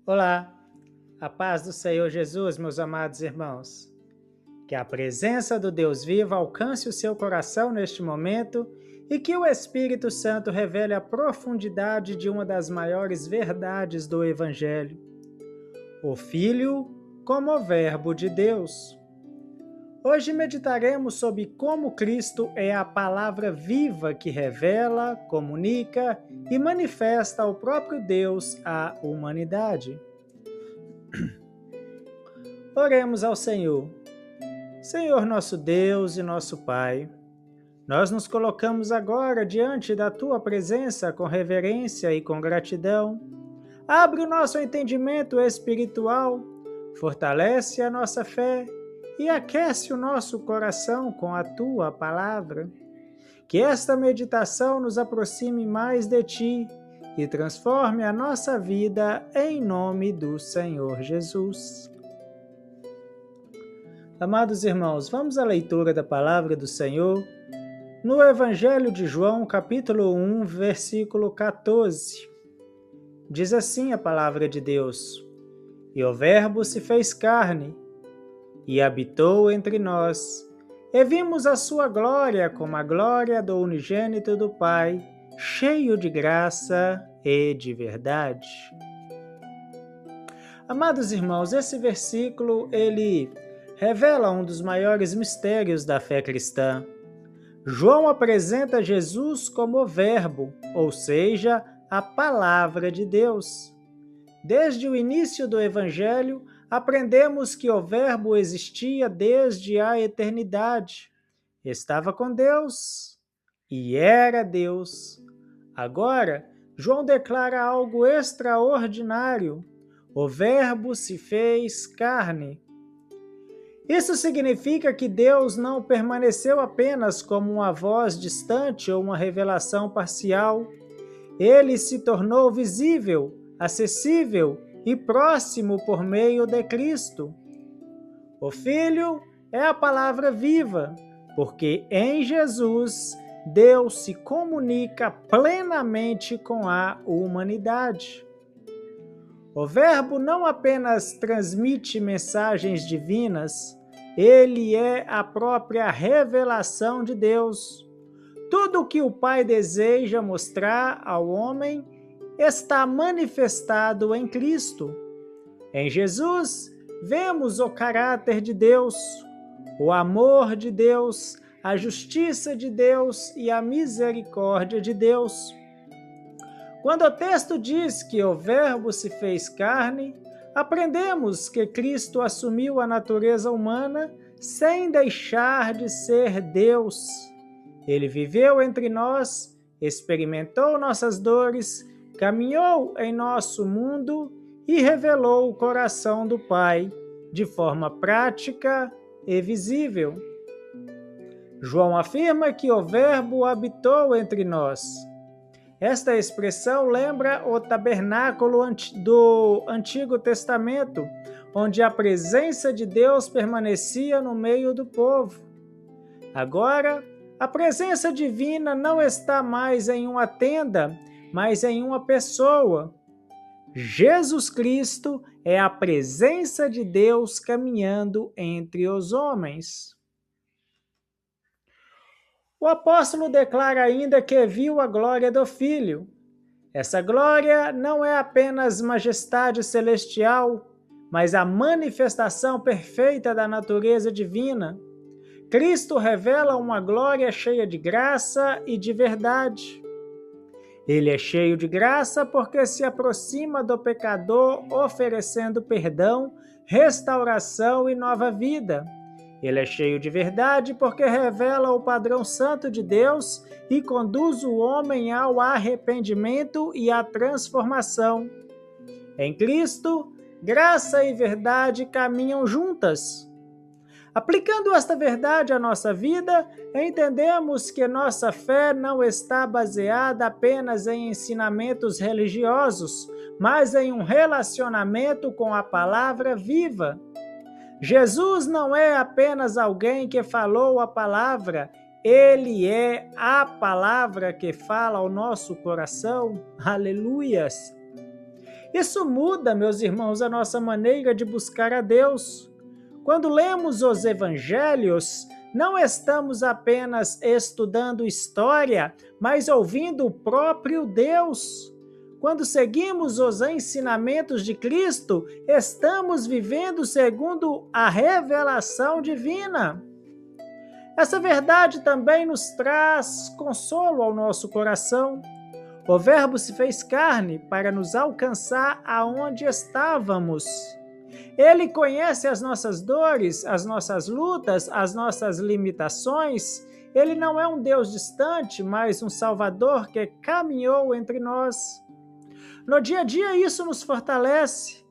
Olá, a paz do Senhor Jesus, meus amados irmãos. Que a presença do Deus vivo alcance o seu coração neste momento e que o Espírito Santo revele a profundidade de uma das maiores verdades do Evangelho: o Filho como o Verbo de Deus. Hoje meditaremos sobre como Cristo é a palavra viva que revela, comunica e manifesta o próprio Deus à humanidade. Oremos ao Senhor. Senhor nosso Deus e nosso Pai, nós nos colocamos agora diante da Tua presença com reverência e com gratidão. Abre o nosso entendimento espiritual, fortalece a nossa fé e aquece o nosso coração com a Tua palavra. Que esta meditação nos aproxime mais de Ti e transforme a nossa vida em nome do Senhor Jesus. Amados irmãos, vamos à leitura da palavra do Senhor no Evangelho de João, capítulo 1, versículo 14. Diz assim a palavra de Deus: E o Verbo se fez carne e habitou entre nós, e vimos a sua glória como a glória do unigênito do Pai, cheio de graça e de verdade. Amados irmãos, esse versículo, ele revela um dos maiores mistérios da fé cristã. João apresenta Jesus como o Verbo, ou seja, a Palavra de Deus. Desde o início do Evangelho, aprendemos que o Verbo existia desde a eternidade. Estava com Deus e era Deus. Agora, João declara algo extraordinário: o Verbo se fez carne. Isso significa que Deus não permaneceu apenas como uma voz distante ou uma revelação parcial. Ele se tornou visível, acessível e próximo por meio de Cristo. O Filho é a palavra viva, porque em Jesus Deus se comunica plenamente com a humanidade. O Verbo não apenas transmite mensagens divinas, ele é a própria revelação de Deus. Tudo o que o Pai deseja mostrar ao homem está manifestado em Cristo. Em Jesus, vemos o caráter de Deus, o amor de Deus, a justiça de Deus e a misericórdia de Deus. Quando o texto diz que o Verbo se fez carne, aprendemos que Cristo assumiu a natureza humana sem deixar de ser Deus. Ele viveu entre nós, experimentou nossas dores, caminhou em nosso mundo e revelou o coração do Pai de forma prática e visível. João afirma que o Verbo habitou entre nós. Esta expressão lembra o tabernáculo do Antigo Testamento, onde a presença de Deus permanecia no meio do povo. Agora, a presença divina não está mais em uma tenda, mas em uma pessoa. Jesus Cristo é a presença de Deus caminhando entre os homens. O apóstolo declara ainda que viu a glória do Filho. Essa glória não é apenas majestade celestial, mas a manifestação perfeita da natureza divina. Cristo revela uma glória cheia de graça e de verdade. Ele é cheio de graça porque se aproxima do pecador oferecendo perdão, restauração e nova vida. Ele é cheio de verdade porque revela o padrão santo de Deus e conduz o homem ao arrependimento e à transformação. Em Cristo, graça e verdade caminham juntas. Aplicando esta verdade à nossa vida, entendemos que nossa fé não está baseada apenas em ensinamentos religiosos, mas em um relacionamento com a palavra viva. Jesus não é apenas alguém que falou a palavra, ele é a palavra que fala ao nosso coração. Aleluias! Isso muda, meus irmãos, a nossa maneira de buscar a Deus. Quando lemos os evangelhos, não estamos apenas estudando história, mas ouvindo o próprio Deus. Quando seguimos os ensinamentos de Cristo, estamos vivendo segundo a revelação divina. Essa verdade também nos traz consolo ao nosso coração. O Verbo se fez carne para nos alcançar aonde estávamos. Ele conhece as nossas dores, as nossas lutas, as nossas limitações. Ele não é um Deus distante, mas um Salvador que caminhou entre nós. No dia a dia, isso nos fortalece.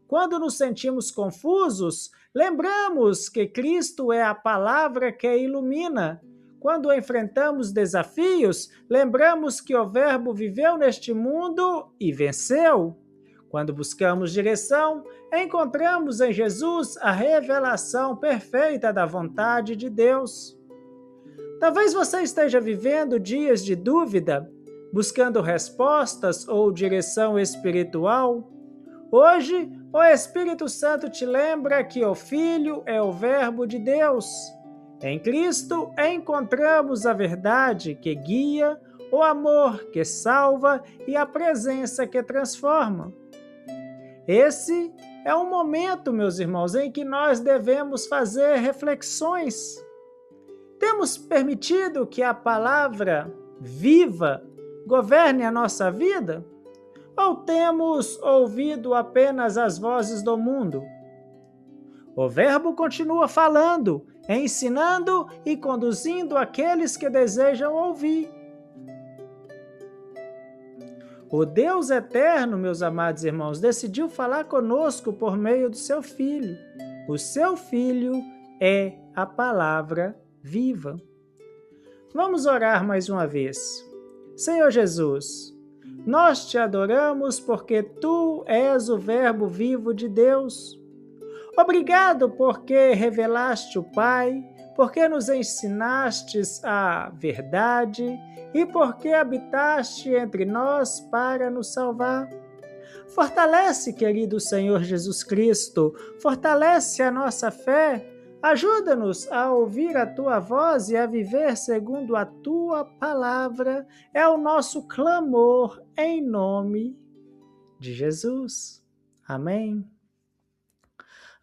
Quando nos sentimos confusos, lembramos que Cristo é a palavra que ilumina. Quando enfrentamos desafios, lembramos que o Verbo viveu neste mundo e venceu. Quando buscamos direção, encontramos em Jesus a revelação perfeita da vontade de Deus. Talvez você esteja vivendo dias de dúvida, buscando respostas ou direção espiritual. Hoje, o Espírito Santo te lembra que o Filho é o Verbo de Deus. Em Cristo encontramos a verdade que guia, o amor que salva e a presença que transforma. Esse é um momento, meus irmãos, em que nós devemos fazer reflexões. Temos permitido que a palavra viva governe a nossa vida? Ou temos ouvido apenas as vozes do mundo? O Verbo continua falando, ensinando e conduzindo aqueles que desejam ouvir. O Deus eterno, meus amados irmãos, decidiu falar conosco por meio do seu Filho. O seu Filho é a palavra viva. Vamos orar mais uma vez. Senhor Jesus, nós te adoramos porque tu és o Verbo vivo de Deus. Obrigado porque revelaste o Pai, porque nos ensinastes a verdade e porque habitaste entre nós para nos salvar. Fortalece, querido Senhor Jesus Cristo, fortalece a nossa fé, ajuda-nos a ouvir a Tua voz e a viver segundo a Tua palavra, é o nosso clamor em nome de Jesus. Amém.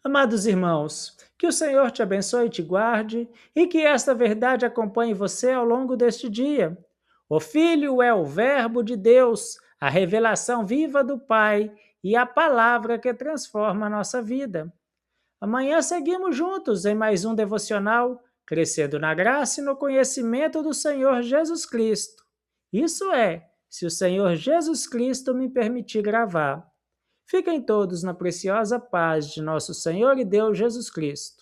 Amados irmãos, que o Senhor te abençoe e te guarde, e que esta verdade acompanhe você ao longo deste dia. O Filho é o Verbo de Deus, a revelação viva do Pai e a palavra que transforma a nossa vida. Amanhã seguimos juntos em mais um devocional, crescendo na graça e no conhecimento do Senhor Jesus Cristo. Isso é, se o Senhor Jesus Cristo me permitir gravar. Fiquem todos na preciosa paz de nosso Senhor e Deus Jesus Cristo.